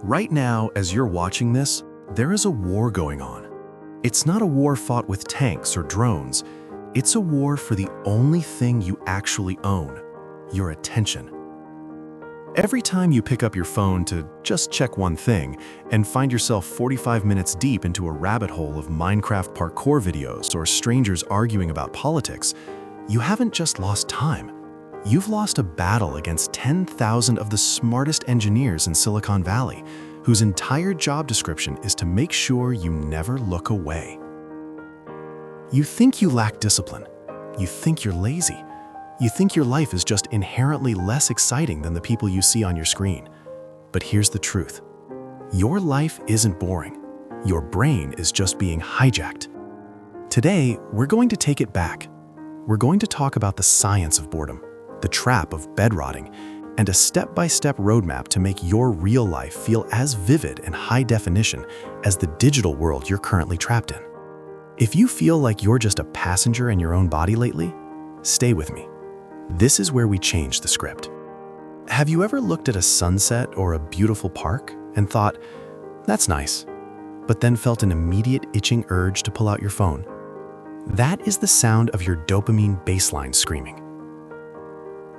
Right now, as you're watching this, there is a war going on. It's not a war fought with tanks or drones. It's a war for the only thing you actually own, your attention. Every time you pick up your phone to just check one thing and find yourself 45 minutes deep into a rabbit hole of Minecraft parkour videos or strangers arguing about politics, you haven't just lost time. You've lost a battle against 10,000 of the smartest engineers in Silicon Valley, whose entire job description is to make sure you never look away. You think you lack discipline. You think you're lazy. You think your life is just inherently less exciting than the people you see on your screen. But here's the truth. Your life isn't boring. Your brain is just being hijacked. Today, we're going to take it back. We're going to talk about the science of boredom, the trap of bed rotting, and a step-by-step roadmap to make your real life feel as vivid and high definition as the digital world you're currently trapped in. If you feel like you're just a passenger in your own body lately, stay with me. This is where we change the script. Have you ever looked at a sunset or a beautiful park and thought, that's nice, but then felt an immediate itching urge to pull out your phone? That is the sound of your dopamine baseline screaming.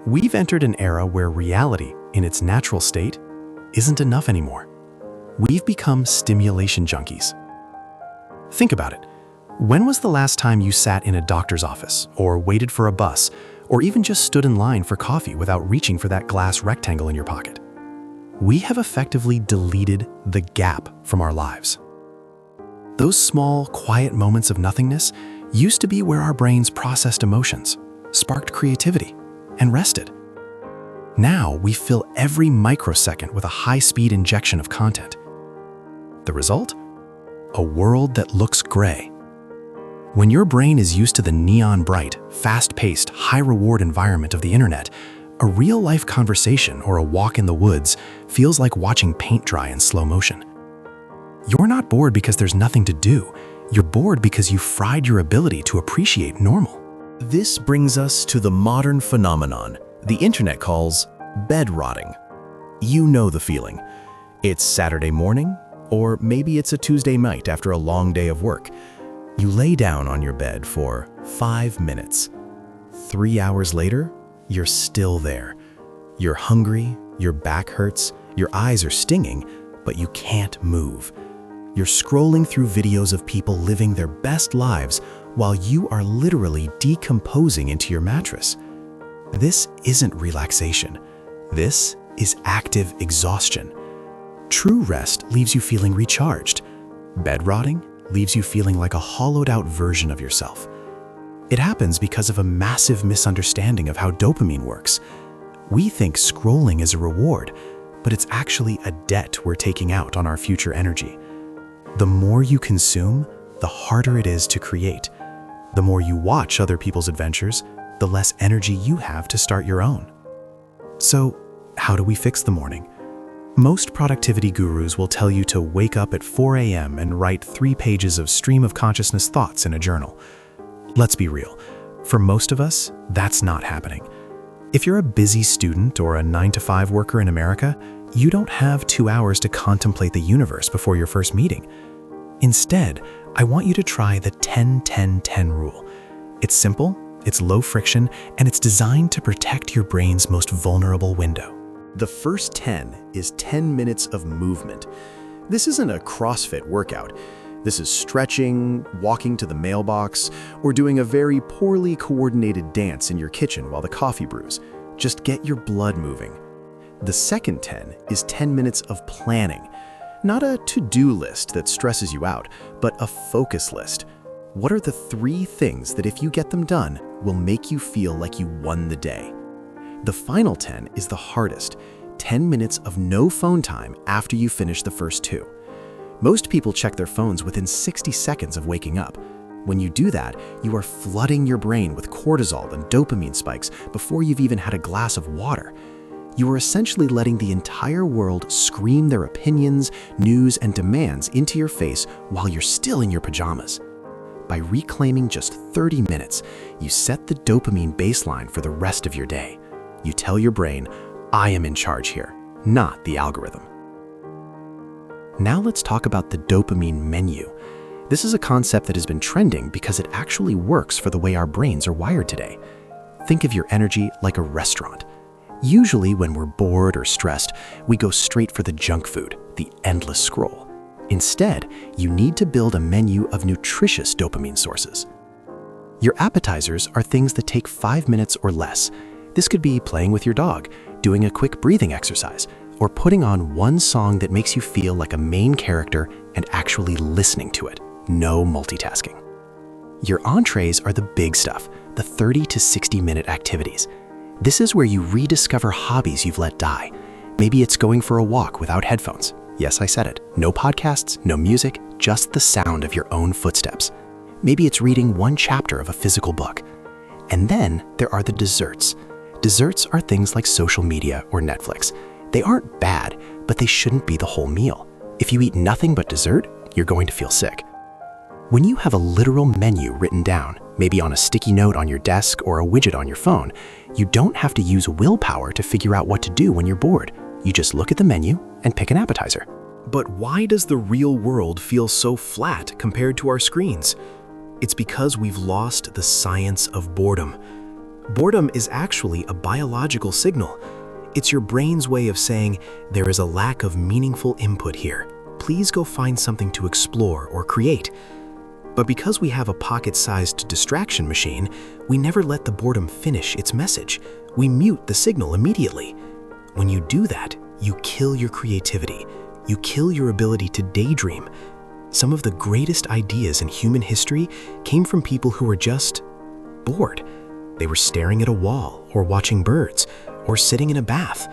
We've entered an era where reality, in its natural state, isn't enough anymore. We've become stimulation junkies. Think about it. When was the last time you sat in a doctor's office, or waited for a bus, or even just stood in line for coffee without reaching for that glass rectangle in your pocket? We have effectively deleted the gap from our lives. Those small, quiet moments of nothingness used to be where our brains processed emotions, sparked creativity, and rested. Now we fill every microsecond with a high-speed injection of content. The result? A world that looks gray. When your brain is used to the neon-bright, fast-paced, high-reward environment of the internet, a real-life conversation or a walk in the woods feels like watching paint dry in slow motion. You're not bored because there's nothing to do. You're bored because you fried your ability to appreciate normal. This brings us to the modern phenomenon the internet calls bed rotting. You know the feeling. It's Saturday morning, or maybe it's a Tuesday night after a long day of work. You lay down on your bed for 5 minutes. 3 hours later, you're still there. You're hungry, your back hurts, your eyes are stinging, but you can't move. You're scrolling through videos of people living their best lives while you are literally decomposing into your mattress. This isn't relaxation. This is active exhaustion. True rest leaves you feeling recharged. Bed rotting leaves you feeling like a hollowed-out version of yourself. It happens because of a massive misunderstanding of how dopamine works. We think scrolling is a reward, but it's actually a debt we're taking out on our future energy. The more you consume, the harder it is to create. The more you watch other people's adventures, the less energy you have to start your own. So, how do we fix the morning? Most productivity gurus will tell you to wake up at 4 a.m. and write 3 pages of stream of consciousness thoughts in a journal. Let's be real. For most of us, that's not happening. If you're a busy student or a 9-to-5 worker in America, you don't have 2 hours to contemplate the universe before your first meeting. Instead, I want you to try the 10-10-10 rule. It's simple, it's low friction, and it's designed to protect your brain's most vulnerable window. The first 10 is 10 minutes of movement. This isn't a CrossFit workout. This is stretching, walking to the mailbox, or doing a very poorly coordinated dance in your kitchen while the coffee brews. Just get your blood moving. The second 10 is 10 minutes of planning. Not a to-do list that stresses you out, but a focus list. What are the 3 things that if you get them done, will make you feel like you won the day? The final 10 is the hardest, 10 minutes of no phone time after you finish the first 2. Most people check their phones within 60 seconds of waking up. When you do that, you are flooding your brain with cortisol and dopamine spikes before you've even had a glass of water. You are essentially letting the entire world scream their opinions, news, and demands into your face while you're still in your pajamas. By reclaiming just 30 minutes, you set the dopamine baseline for the rest of your day. You tell your brain, I am in charge here, not the algorithm. Now let's talk about the dopamine menu. This is a concept that has been trending because it actually works for the way our brains are wired today. Think of your energy like a restaurant. Usually when we're bored or stressed, we go straight for the junk food, the endless scroll. Instead, you need to build a menu of nutritious dopamine sources. Your appetizers are things that take 5 minutes or less. This could be playing with your dog, doing a quick breathing exercise, or putting on one song that makes you feel like a main character and actually listening to it. No multitasking. Your entrees are the big stuff, the 30 to 60-minute activities. This is where you rediscover hobbies you've let die. Maybe it's going for a walk without headphones. Yes, I said it. No podcasts, no music, just the sound of your own footsteps. Maybe it's reading one chapter of a physical book. And then there are the desserts. Desserts are things like social media or Netflix. They aren't bad, but they shouldn't be the whole meal. If you eat nothing but dessert, you're going to feel sick. When you have a literal menu written down, maybe on a sticky note on your desk or a widget on your phone, you don't have to use willpower to figure out what to do when you're bored. You just look at the menu and pick an appetizer. But why does the real world feel so flat compared to our screens? It's because we've lost the science of boredom. Boredom is actually a biological signal. It's your brain's way of saying, there is a lack of meaningful input here. Please go find something to explore or create. But because we have a pocket-sized distraction machine, we never let the boredom finish its message. We mute the signal immediately. When you do that, you kill your creativity. You kill your ability to daydream. Some of the greatest ideas in human history came from people who were just bored. They were staring at a wall, or watching birds, or sitting in a bath.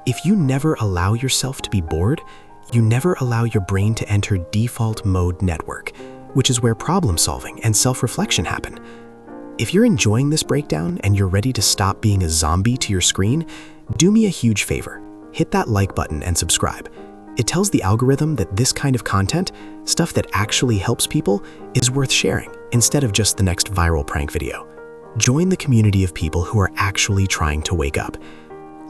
If you never allow yourself to be bored, you never allow your brain to enter default mode network, which is where problem solving and self-reflection happen. If you're enjoying this breakdown and you're ready to stop being a zombie to your screen, do me a huge favor. Hit that like button and subscribe. It tells the algorithm that this kind of content, stuff that actually helps people, is worth sharing instead of just the next viral prank video. Join the community of people who are actually trying to wake up.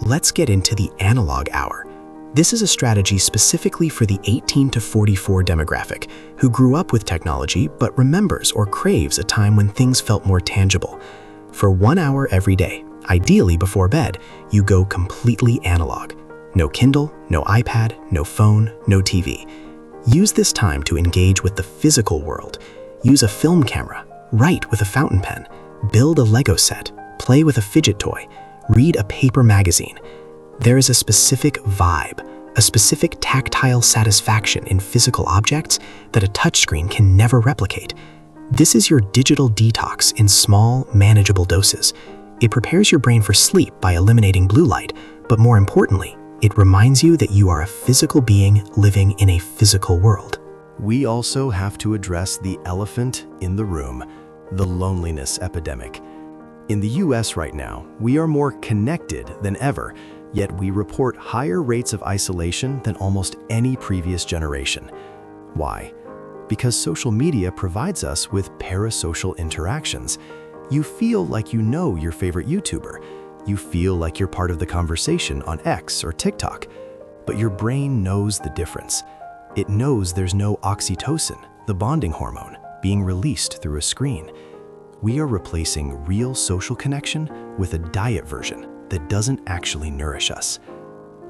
Let's get into the analog hour. This is a strategy specifically for the 18 to 44 demographic who grew up with technology but remembers or craves a time when things felt more tangible. For 1 hour every day, ideally before bed, you go completely analog. No Kindle, no iPad, no phone, no TV. Use this time to engage with the physical world. Use a film camera, write with a fountain pen, build a Lego set, play with a fidget toy, read a paper magazine. There is a specific vibe, a specific tactile satisfaction in physical objects that a touchscreen can never replicate. This is your digital detox in small, manageable doses. It prepares your brain for sleep by eliminating blue light, but more importantly, it reminds you that you are a physical being living in a physical world. We also have to address the elephant in the room, the loneliness epidemic. In the US right now, we are more connected than ever, yet we report higher rates of isolation than almost any previous generation. Why? Because social media provides us with parasocial interactions. You feel like you know your favorite YouTuber. You feel like you're part of the conversation on X or TikTok. But your brain knows the difference. It knows there's no oxytocin, the bonding hormone, being released through a screen. We are replacing real social connection with a diet version that doesn't actually nourish us.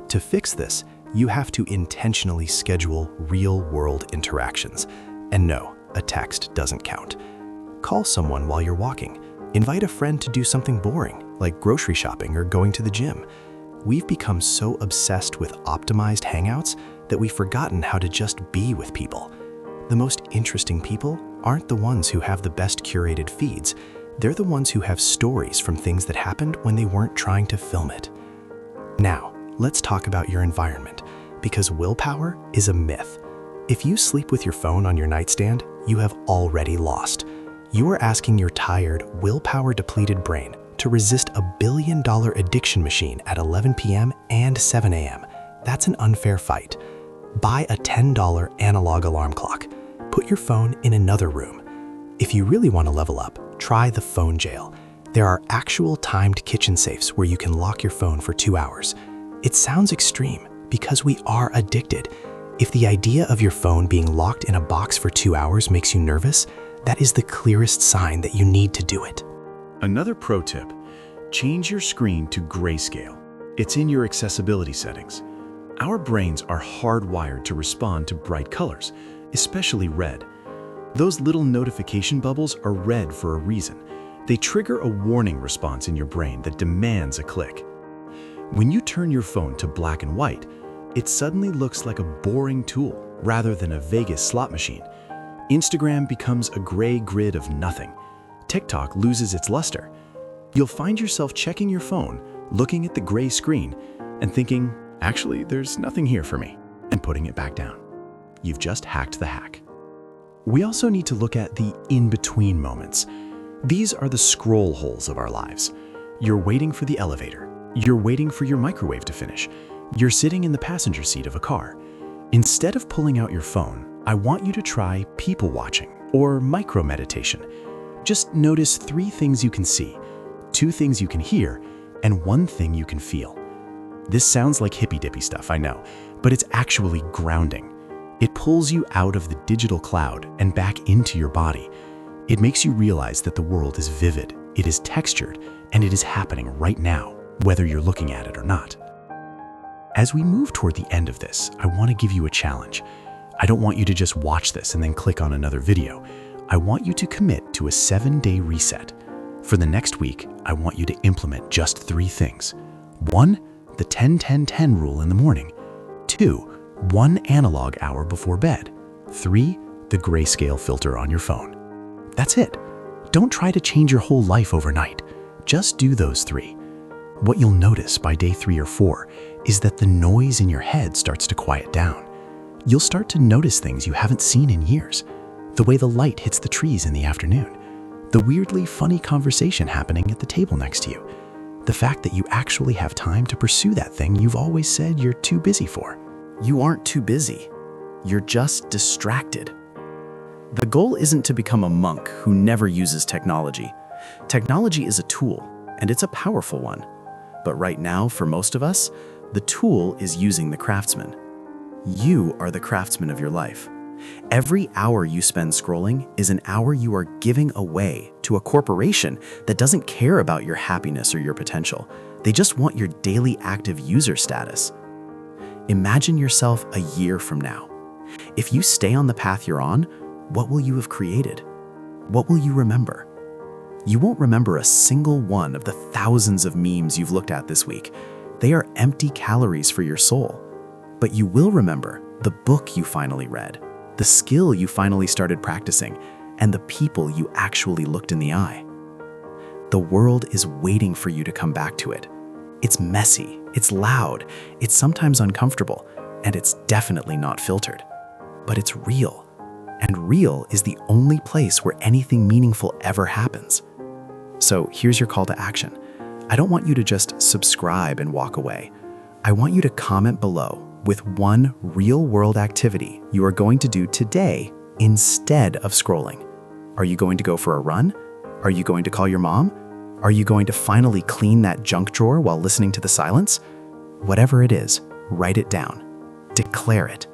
To fix this, you have to intentionally schedule real-world interactions. And no, a text doesn't count. Call someone while you're walking. Invite a friend to do something boring, like grocery shopping or going to the gym. We've become so obsessed with optimized hangouts that we've forgotten how to just be with people. The most interesting people aren't the ones who have the best curated feeds. They're the ones who have stories from things that happened when they weren't trying to film it. Now, let's talk about your environment, because willpower is a myth. If you sleep with your phone on your nightstand, you have already lost. You are asking your tired, willpower-depleted brain to resist a $1 billion addiction machine at 11 p.m. and 7 a.m. That's an unfair fight. Buy a $10 analog alarm clock. Put your phone in another room. If you really want to level up, try the phone jail. There are actual timed kitchen safes where you can lock your phone for 2 hours. It sounds extreme because we are addicted. If the idea of your phone being locked in a box for 2 hours makes you nervous, that is the clearest sign that you need to do it. Another pro tip, change your screen to grayscale. It's in your accessibility settings. Our brains are hardwired to respond to bright colors, especially red. Those little notification bubbles are red for a reason. They trigger a warning response in your brain that demands a click. When you turn your phone to black and white, it suddenly looks like a boring tool rather than a Vegas slot machine. Instagram becomes a gray grid of nothing. TikTok loses its luster. You'll find yourself checking your phone, looking at the gray screen, and thinking, actually, there's nothing here for me, and putting it back down. You've just hacked the hack. We also need to look at the in-between moments. These are the scroll holes of our lives. You're waiting for the elevator. You're waiting for your microwave to finish. You're sitting in the passenger seat of a car. Instead of pulling out your phone, I want you to try people watching or micro-meditation. Just notice 3 things you can see, 2 things you can hear, and 1 thing you can feel. This sounds like hippy-dippy stuff, I know, but it's actually grounding. It pulls you out of the digital cloud and back into your body. It makes you realize that the world is vivid, it is textured, and it is happening right now, whether you're looking at it or not. As we move toward the end of this, I want to give you a challenge. I don't want you to just watch this and then click on another video. I want you to commit to a 7-day reset. For the next week, I want you to implement just 3 things. 1, the 10-10-10 rule in the morning. 2, 1 analog hour before bed. 3, the grayscale filter on your phone. That's it. Don't try to change your whole life overnight. Just do those 3. What you'll notice by day 3 or 4 is that the noise in your head starts to quiet down. You'll start to notice things you haven't seen in years. The way the light hits the trees in the afternoon. The weirdly funny conversation happening at the table next to you. The fact that you actually have time to pursue that thing you've always said you're too busy for. You aren't too busy. You're just distracted. The goal isn't to become a monk who never uses technology. Technology is a tool, and it's a powerful one. But right now, for most of us, the tool is using the craftsman. You are the craftsman of your life. Every hour you spend scrolling is an hour you are giving away to a corporation that doesn't care about your happiness or your potential. They just want your daily active user status. Imagine yourself a year from now. If you stay on the path you're on, what will you have created? What will you remember? You won't remember a single one of the thousands of memes you've looked at this week. They are empty calories for your soul. But you will remember the book you finally read, the skill you finally started practicing, and the people you actually looked in the eye. The world is waiting for you to come back to it. It's messy, it's loud, it's sometimes uncomfortable, and it's definitely not filtered. But it's real. And real is the only place where anything meaningful ever happens. So here's your call to action. I don't want you to just subscribe and walk away. I want you to comment below with 1 real-world activity you are going to do today instead of scrolling. Are you going to go for a run? Are you going to call your mom? Are you going to finally clean that junk drawer while listening to the silence? Whatever it is, write it down. Declare it.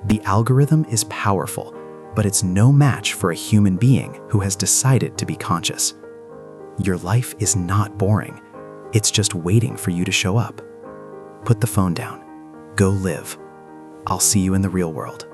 The algorithm is powerful, but it's no match for a human being who has decided to be conscious. Your life is not boring. It's just waiting for you to show up. Put the phone down. Go live. I'll see you in the real world.